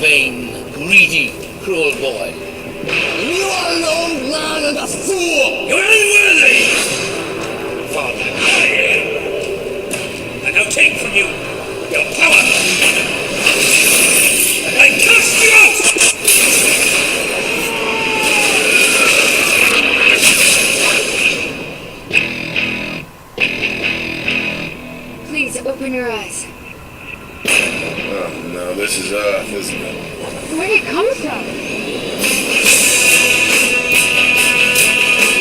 vain, greedy, cruel boy. You are an old man and a fool! You're unworthy! Father, I am. And I'll take from you your power. I cast you out! Please, open your eyes. Oh, no, this is Earth, isn't it? Where did it come from?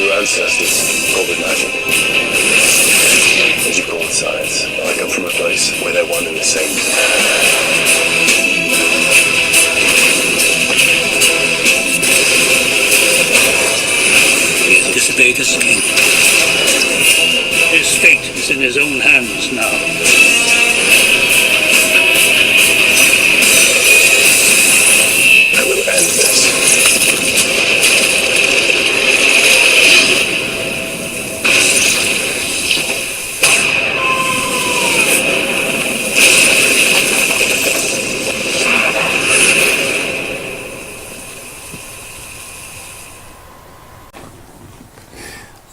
Your ancestors, COVID-19. As you call it, science. I come from a place where they're one and the same. He has disobeyed his king. His fate is in his own hands now. I will end this.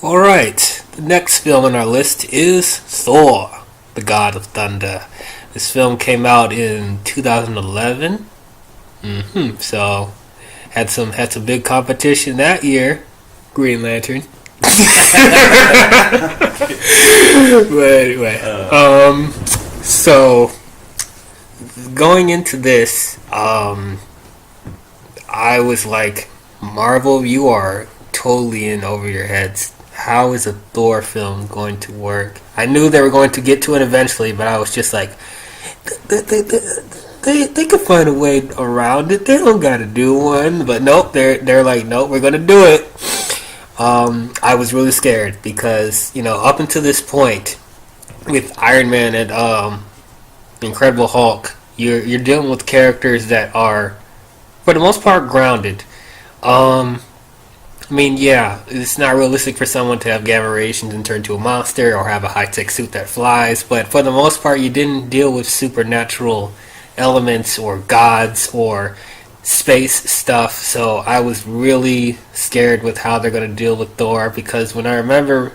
Alright, the next film on our list is Thor, the God of Thunder. This film came out in 2011. So had some big competition that year. Green Lantern. But anyway, so going into this, I was like, Marvel, you are totally in over your heads. How is a Thor film going to work? I knew they were going to get to it eventually, but I was just like, they could find a way around it. They don't got to do one. But nope, they're like, nope, we're going to do it. I was really scared because, up until this point with Iron Man and Incredible Hulk, you're dealing with characters that are, for the most part, grounded. It's not realistic for someone to have gamma radiations and turn into a monster or have a high-tech suit that flies, but for the most part, you didn't deal with supernatural elements or gods or space stuff, so I was really scared with how they're going to deal with Thor, because when I remember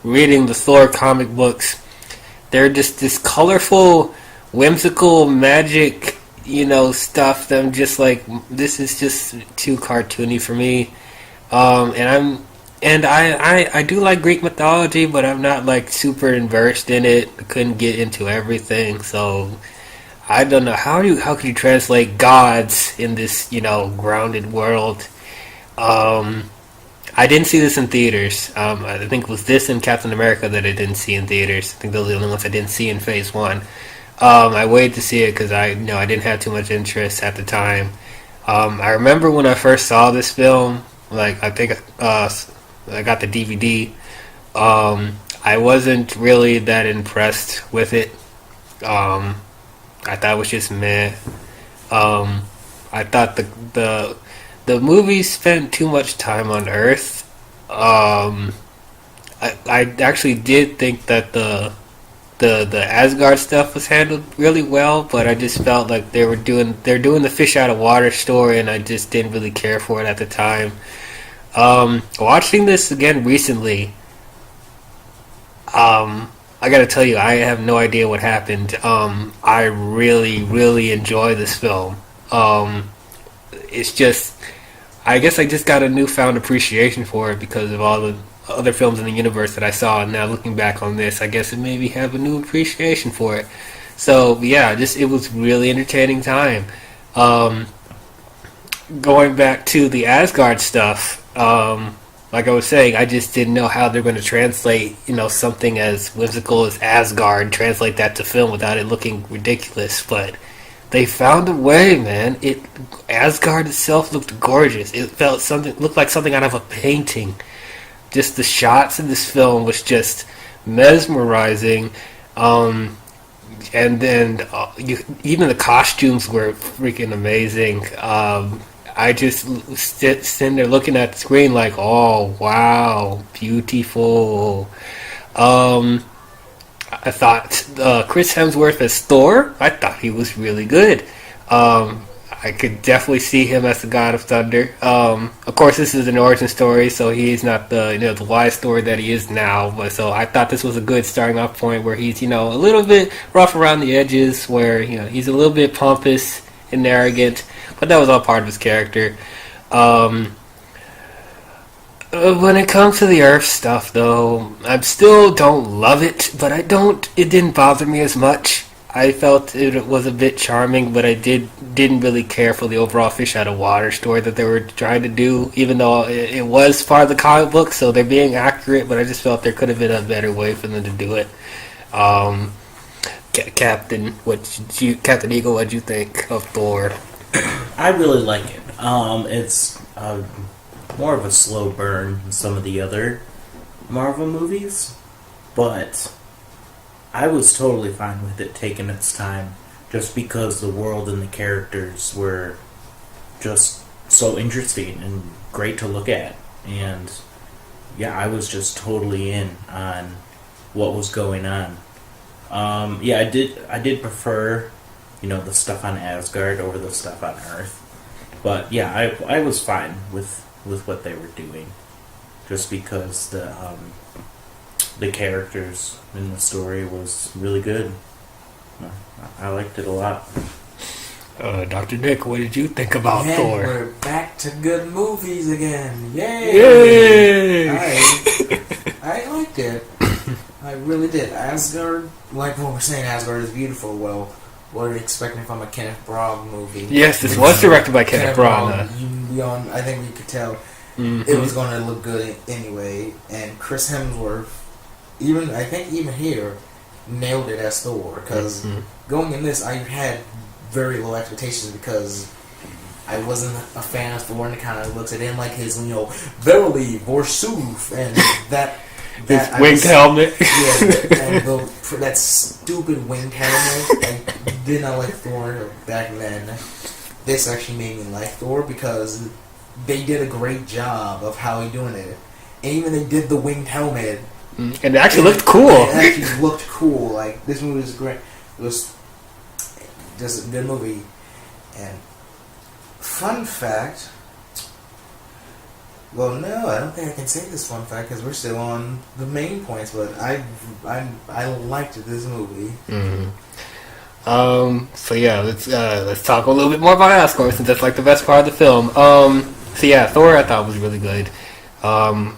reading the Thor comic books, they're just this colorful, whimsical magic, stuff that I'm just like, this is just too cartoony for me. I do like Greek mythology, but I'm not like super immersed in it. I couldn't get into everything, so I don't know how could you translate gods in this grounded world. I didn't see this in theaters. I think it was this and Captain America that I didn't see in theaters. I think those are the only ones I didn't see in Phase 1. I waited to see it because I didn't have too much interest at the time. I remember when I first saw this film. Like, I think I got the DVD. I wasn't really that impressed with it. I thought it was just meh. I thought the movie spent too much time on Earth. I actually did think that the Asgard stuff was handled really well, but I just felt like they're doing the fish out of water story, and I just didn't really care for it at the time. Watching this again recently, I gotta tell you, I have no idea what happened. I really, really enjoy this film. It's just, I guess I just got a newfound appreciation for it because of all the other films in the universe that I saw, and now looking back on this, I guess it made me have a new appreciation for it. So yeah, it was really entertaining time. Going back to the Asgard stuff, like I was saying, I just didn't know how they're going to translate, something as whimsical as Asgard, translate that to film without it looking ridiculous, but they found a way, man. Asgard itself looked gorgeous. It looked like something out of a painting. Just the shots in this film was just mesmerizing. And then even the costumes were freaking amazing. I just sitting there looking at the screen like, oh, wow, beautiful. I thought Chris Hemsworth as Thor, I thought he was really good. I I could definitely see him as the God of Thunder. Of course, this is an origin story, so he's not the wise Thor that he is now. But so I thought this was a good starting off point where he's a little bit rough around the edges, where he's a little bit pompous and arrogant, but that was all part of his character. When it comes to the Earth stuff, though, I still don't love it, but it didn't bother me as much. I felt it was a bit charming, but I didn't really care for the overall fish out of water story that they were trying to do, even though it was part of the comic book, so they're being accurate, but I just felt there could have been a better way for them to do it. Captain Eagle, what'd you think of Thor? I really like it. It's more of a slow burn than some of the other Marvel movies, but I was totally fine with it taking its time, just because the world and the characters were just so interesting and great to look at. And yeah, I was just totally in on what was going on. I did prefer, the stuff on Asgard over the stuff on Earth. But yeah, I was fine with what they were doing, just because the characters in the story was really good. I liked it a lot. Dr. Nick, what did you think about Thor? We're back to good movies again. Yay! I liked it. I really did. Asgard, like what we're saying, Asgard is beautiful. Well, what are you expecting from a Kenneth Branagh movie? Yes, this was directed by Kenneth Branagh. I think we could tell Mm-hmm. it was going to look good anyway. And Chris Hemsworth, even here, nailed it as Thor. Because going in this, I had very low expectations because I wasn't a fan of Thor, and it kind of looks at him like his, verily, Borsoof, and that his winged helmet. Yeah, and that stupid winged helmet. I did not like Thor back then. This actually made me like Thor because they did a great job of how he doing it. And even they did the winged helmet. And it actually looked cool. It actually looked cool. Like, this movie was great. It was just a good movie. And fun fact... Well, no, I don't think I can say this fun fact because we're still on the main points, but I liked this movie. Mm-hmm. So yeah, let's talk a little bit more about Asgard since that's like the best part of the film. So yeah, Thor I thought was really good. Tom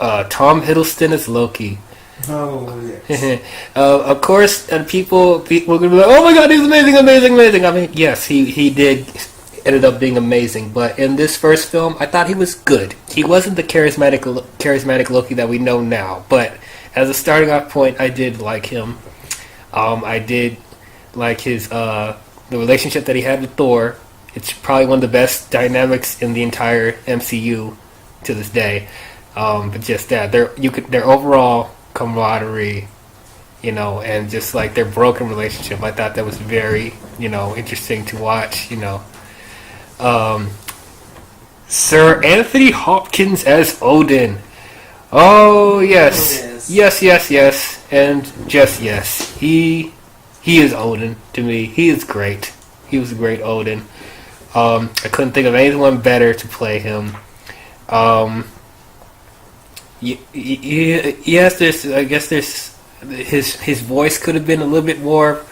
Hiddleston is Loki. Oh yes. Of course, and people were gonna be like, "Oh my God, he's amazing!" I mean, yes, he did ended up being amazing, but in this first film, I thought he was good. He wasn't the charismatic Loki that we know now, but as a starting off point, I did like him. I did like his the relationship that he had with Thor. It's probably one of the best dynamics in the entire MCU to this day. But just that their overall camaraderie, and just like their broken relationship, I thought that was very, interesting to watch, Sir Anthony Hopkins as Odin. Oh yes. Yes, and just yes. He is Odin to me. He is great. He was a great Odin. I couldn't think of anyone better to play him. Yes, I guess his voice could have been a little bit more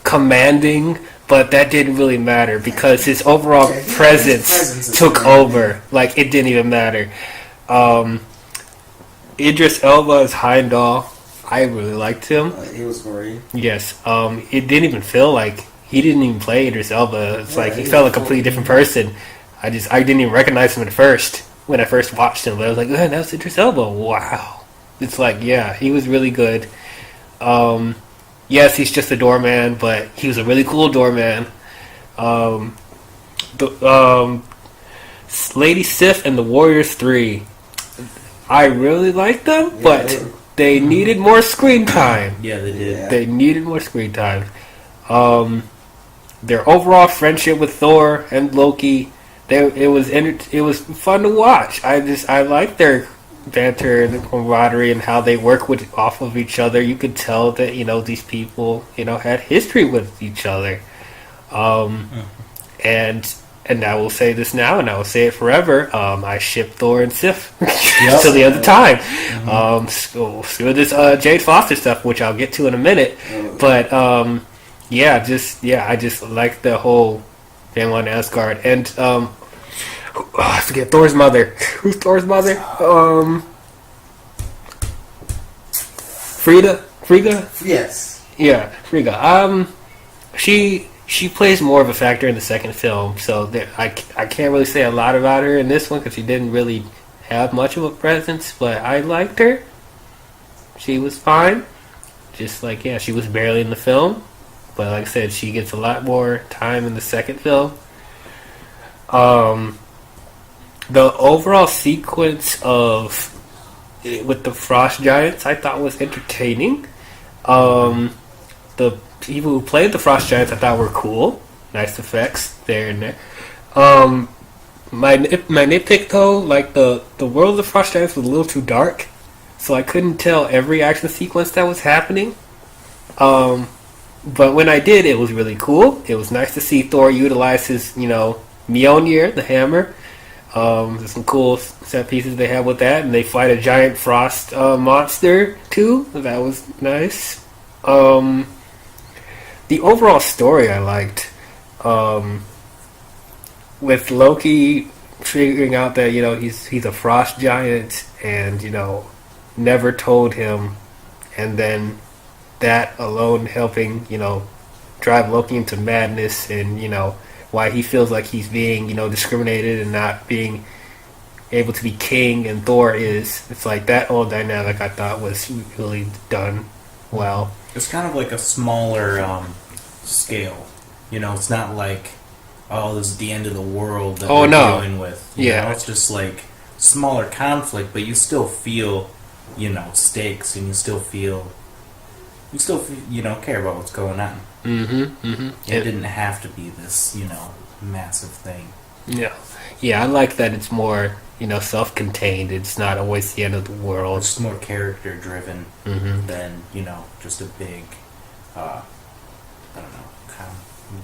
commanding, but that didn't really matter because his overall presence took over. Like, it didn't even matter. Idris Elba as Heimdall, I really liked him. He was great. Yes. It didn't even feel like he didn't even play Idris Elba. It's like he felt like a completely different person. I didn't even recognize him at first when I first watched him, but I was like, man, that's Idris Elba. Wow. It's like, yeah, he was really good. Yes, he's just a doorman, but he was a really cool doorman. Lady Sif and the Warriors 3. I really liked them, but they needed more screen time. Yeah, they did. They needed more screen time. Their overall friendship with Thor and Loki, it was fun to watch. I liked their banter and the camaraderie and how they work off of each other. You could tell that these people had history with each other. And I will say this now, and I will say it forever. I ship Thor and Sif till the end of time. Screw this Jade Foster stuff, which I'll get to in a minute. But I just like the whole family on Asgard. And I forget Thor's mother. Who's Thor's mother? Frigga. Yes. Yeah, Frigga. She plays more of a factor in the second film, so I can't really say a lot about her in this one because she didn't really have much of a presence, but I liked her. She was fine. Just like, she was barely in the film, but like I said, she gets a lot more time in the second film. The overall sequence with the frost giants I thought was entertaining. The people who played the frost giants I thought were cool. Nice effects there and there. My nitpick though, like the world of the frost giants was a little too dark, so I couldn't tell every action sequence that was happening. But when I did, it was really cool. It was nice to see Thor utilize his, Mjolnir, the hammer. There's some cool set pieces they have with that, and they fight a giant frost monster too. That was nice. The overall story I liked, with Loki figuring out that he's a frost giant, and never told him, and then that alone helping drive Loki into madness, and why he feels like he's being discriminated and not being able to be king, and Thor is. It's like that whole dynamic I thought was really done well. It's kind of like a smaller scale. It's not like, this is the end of the world that we're dealing with. You know? It's just like smaller conflict, but you still feel, stakes, and you still care about what's going on. It didn't have to be this, massive thing. Yeah, I like that it's more, self-contained. It's not always the end of the world. It's more character-driven than, just a big,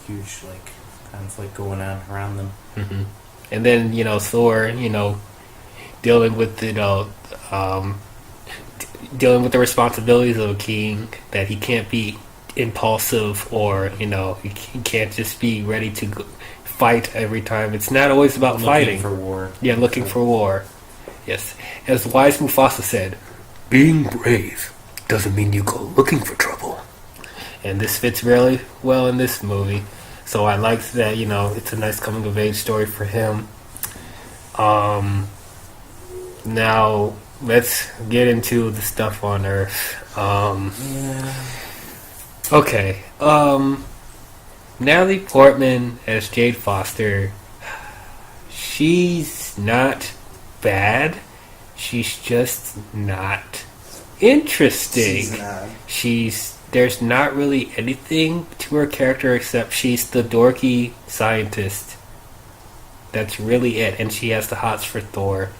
huge, conflict going on around them. And then, Thor, dealing with, dealing with the responsibilities of a king, that he can't be impulsive, or, he can't just be ready to fight every time. It's not always about fighting. Looking for war. Yeah, looking for war. Yes. As wise Mufasa said, being brave doesn't mean you go looking for trouble. And this fits really well in this movie. So I liked that, it's a nice coming of age story for him. Now, let's get into the stuff on Earth. Okay. Natalie Portman as Jade Foster. She's not bad. She's just not interesting. There's not really anything to her character except she's the dorky scientist. That's really it. And she has the hots for Thor.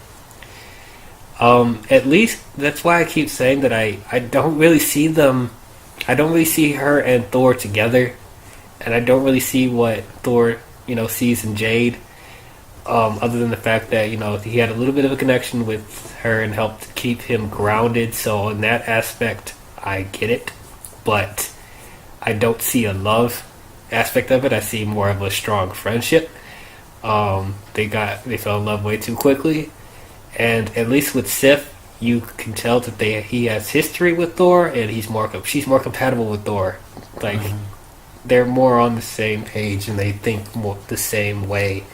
At least that's why I keep saying that I don't really see them. I don't really see her and Thor together, and I don't really see what Thor sees in Jade, other than the fact that he had a little bit of a connection with her and helped keep him grounded. So in that aspect, I get it, but I don't see a love aspect of it. I see more of a strong friendship. They fell in love way too quickly. And at least with Sif, you can tell that he has history with Thor, and she's more compatible with Thor. They're more on the same page, and they think more the same way.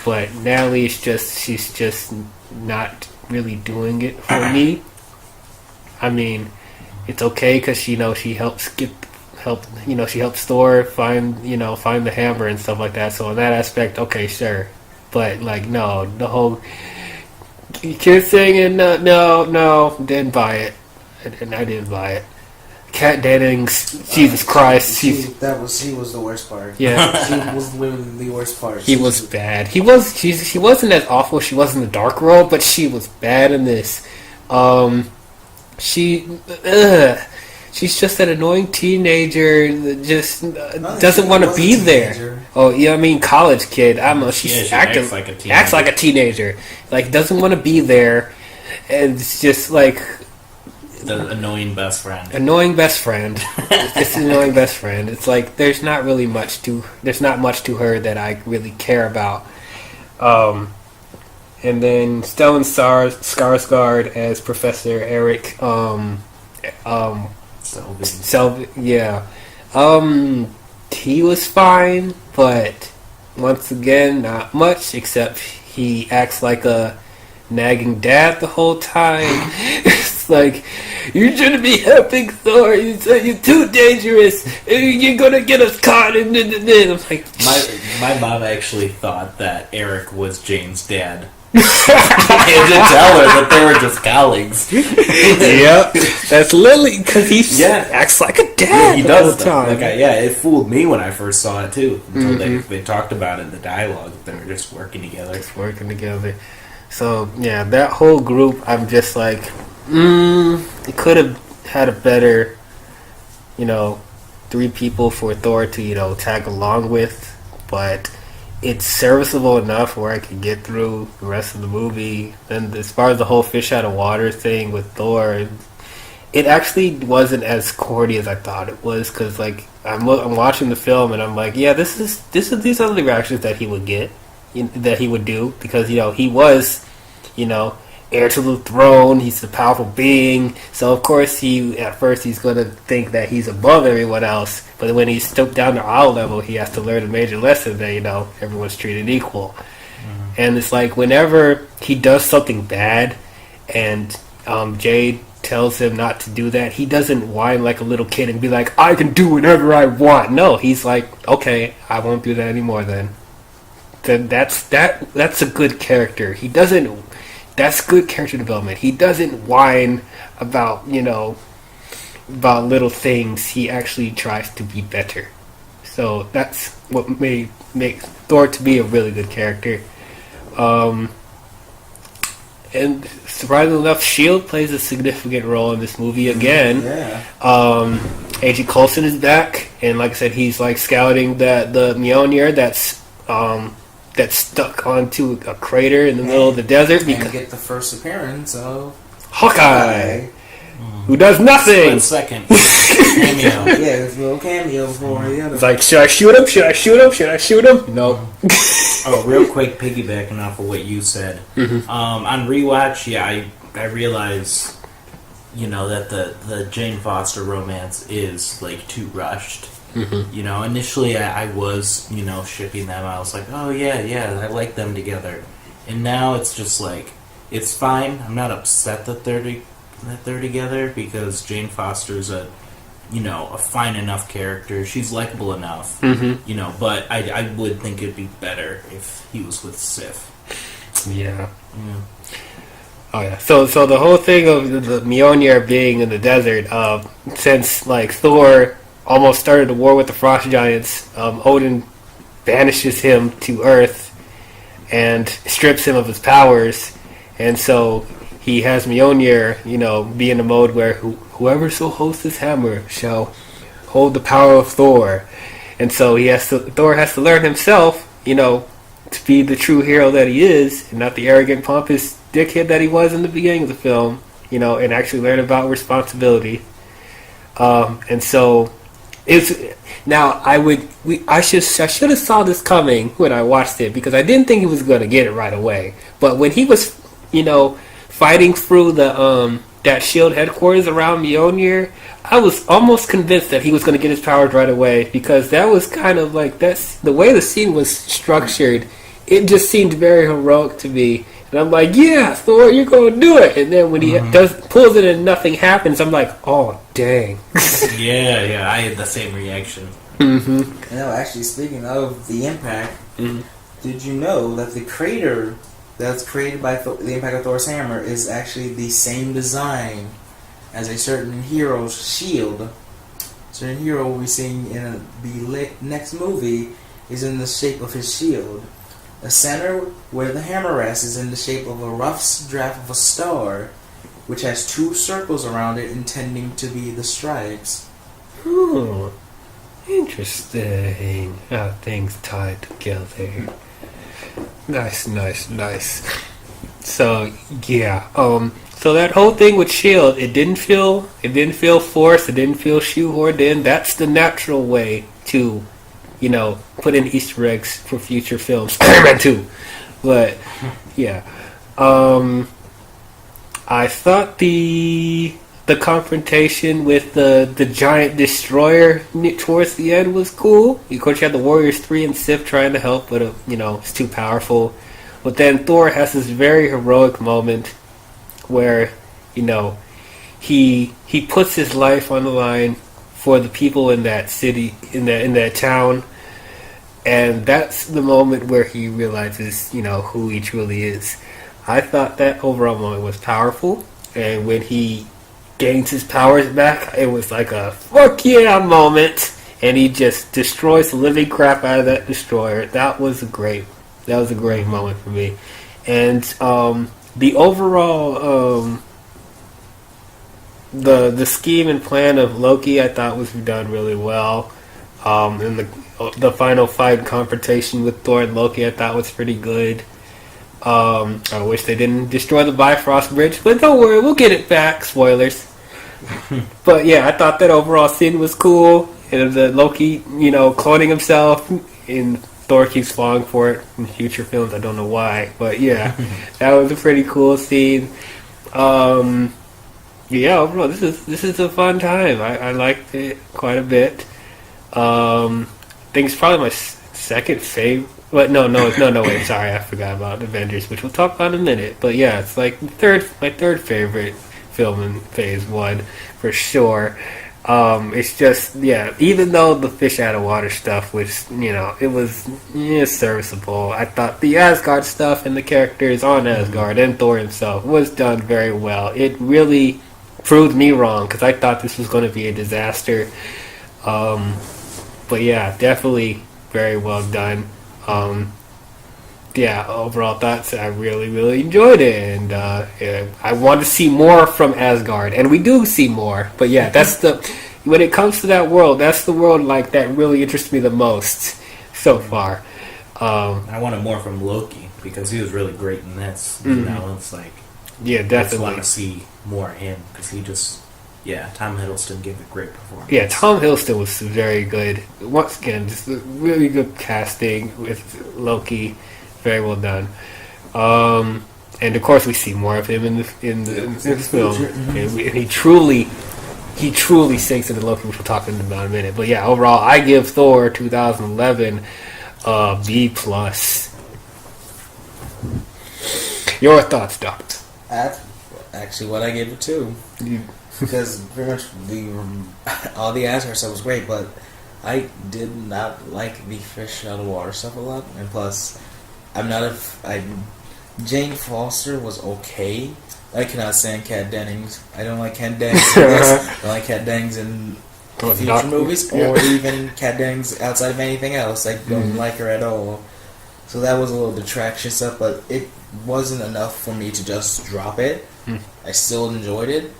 But Natalie she's just not really doing it for me. I mean, it's okay because she helps she helps Thor find the hammer and stuff like that. So in that aspect, okay, sure. But no, the whole kissing and no, didn't buy it. And I didn't buy it. Kat Dennings, Jesus Christ, she was the worst part. Yeah, she was literally the worst part. He was bad. She wasn't as awful as she was in the Dark World, but she was bad in this. she's just an annoying teenager that just No, doesn't she want to was a be there. teenager. Oh, yeah, I mean college kid. I don't know. She's She acting acts like a teenager. acts like a teenager. Like doesn't want to be there, and it's just like The annoying best friend. annoying best friend. It's an annoying best friend. It's like there's not much to her that I really care about. And then Stellan Skarsgård as Professor Eric. Yeah. He was fine, but once again, not much. Except he acts like a nagging dad the whole time. It's like, you shouldn't be helping Thor. You're too dangerous. You're gonna get us caught. And I'm like, My mom actually thought that Eric was Jane's dad. And to tell her that they were just colleagues. yep, that's Lily because he acts like a dad. He all does the stuff. time. Like it fooled me when I first saw it too. Until they talked about it in the dialogue. They were just working together. Working together. So yeah, that whole group, I'm just like, it could have had a better, 3 people for Thor to tag along with, but it's serviceable enough where I could get through the rest of the movie. And as far as the whole fish out of water thing with Thor, it actually wasn't as corny as I thought it was. Because like I'm watching the film and I'm like, yeah, these are the reactions that he would get, that he would do, because he was, heir to the throne. He's a powerful being, so of course at first he's gonna think that he's above everyone else. But when he's stooped down to our level, he has to learn a major lesson that everyone's treated equal. And it's like whenever he does something bad, and Jade tells him not to do that, he doesn't whine like a little kid and be like, I can do whatever I want. No, he's like, okay, I won't do that anymore then. Then that's a good character. He doesn't. That's good character development. He doesn't whine about about little things. He actually tries to be better. So that's what makes Thor to be a really good character. And surprisingly enough, S.H.I.E.L.D. plays a significant role in this movie again. Yeah. Agent Coulson is back, and like I said, he's like scouting the Mjolnir that's stuck onto a crater in the middle of the desert. And get the first appearance of Hawkeye, who does nothing. 1 second. Cameo. Yeah, there's a little cameo for the other. It's like, should I shoot him? Should I shoot him? Should I shoot him? No. Oh, real quick, piggybacking off of what you said. On rewatch, I realize, that the Jane Foster romance is like too rushed. Initially I was, shipping them. I was like, oh yeah, I like them together. And now it's just like, it's fine. I'm not upset that they're together, because Jane Foster's a fine enough character. She's likable enough. But I would think it'd be better if he was with Sif. Yeah. Oh yeah. So the whole thing of the Mjolnir being in the desert, since like Thor almost started a war with the Frost Giants, Odin banishes him to Earth and strips him of his powers, and so he has Mjolnir, be in a mode where whoever so holds his hammer shall hold the power of Thor, and so Thor has to learn himself, to be the true hero that he is, and not the arrogant, pompous dickhead that he was in the beginning of the film, and actually learn about responsibility, and so. I should have saw this coming when I watched it, because I didn't think he was going to get it right away. But when he was, fighting through the that S.H.I.E.L.D. headquarters around Mjolnir, I was almost convinced that he was going to get his powers right away, because that was kind of like the way the scene was structured. It just seemed very heroic to me. And I'm like, yeah, Thor, you're going to do it. And then when he pulls it and nothing happens, I'm like, oh, dang. Yeah, I had the same reaction. Actually, speaking of the impact, did you know that the crater that's created by the impact of Thor's hammer is actually the same design as a certain hero's shield? A certain hero we'll be seeing in the next movie is in the shape of his shield. The center where the hammer rests is in the shape of a rough draft of a star, which has 2 circles around it intending to be the stripes. Oh, interesting. How things tied together. Nice. So yeah, so that whole thing with Shield, it didn't feel forced, it didn't feel shoehorned in. That's the natural way to, put in Easter eggs for future films. Spider-Man 2. But yeah, I thought the confrontation with the giant destroyer towards the end was cool. Of course, you had the Warriors 3 and Sif trying to help, but it's too powerful. But then Thor has this very heroic moment where he puts his life on the line for the people in that city, in that town, and that's the moment where he realizes who he truly is. I thought that overall moment was powerful, and when he gains his powers back, it was like a fuck yeah moment, and he just destroys the living crap out of that destroyer. That was a great moment for me. And the overall the scheme and plan of Loki, I thought was done really well. And the final fight confrontation with Thor and Loki, I thought was pretty good. I wish they didn't destroy the Bifrost Bridge, but don't worry, we'll get it back. Spoilers. But yeah, I thought that overall scene was cool. And the Loki, cloning himself, and Thor keeps falling for it in future films. I don't know why, but yeah, that was a pretty cool scene. Yeah, overall, this is a fun time. I liked it quite a bit. I think it's probably my second favorite. But no, wait, sorry, I forgot about Avengers, which we'll talk about in a minute. But yeah, it's like my third favorite film in Phase 1, for sure. It's just, yeah, even though the fish out of water stuff was, it was serviceable, I thought the Asgard stuff and the characters on Asgard and Thor himself was done very well. It really proved me wrong, because I thought this was going to be a disaster. But yeah, definitely very well done. Yeah, overall thoughts, I really, really enjoyed it, and yeah, I want to see more from Asgard, and we do see more, but yeah, when it comes to that world, that's the world like that really interests me the most so far. I wanted more from Loki, because he was really great in this, it's like, yeah, definitely. I just want to see more of him, because he just, Tom Hiddleston gave a great performance. Yeah, Tom Hiddleston was very good. Once again, just a really good casting with Loki. Very well done. And of course, we see more of him in this film. And he truly sinks into Loki, which we'll talk about in a minute. But yeah, overall, I give Thor 2011 B+. Your thoughts, Doc? That's actually what I gave it too. Because pretty much all the Asgard stuff was great, but I did not like the fish out of water stuff a lot. And plus, Jane Foster was okay. I cannot stand Kat Dennings. I don't like Kat Dennings in this. I don't like Kat Dennings in future movies, or even Kat Dennings outside of anything else. I don't like her at all. So that was a little detraction stuff, but it wasn't enough for me to just drop it. I still enjoyed it,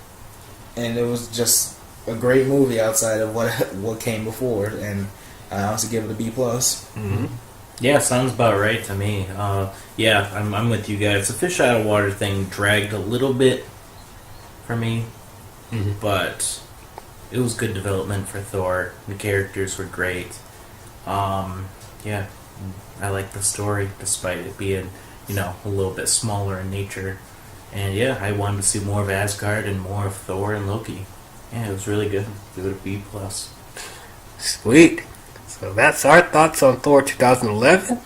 and it was just a great movie outside of what came before, and I honestly give it a B+. Yeah, sounds about right to me. I'm with you guys. The fish out of water thing dragged a little bit for me, but it was good development for Thor. The characters were great. I like the story, despite it being, a little bit smaller in nature. And yeah, I wanted to see more of Asgard and more of Thor and Loki. Yeah, it was really good. Give it a B+. Sweet. So that's our thoughts on Thor 2011.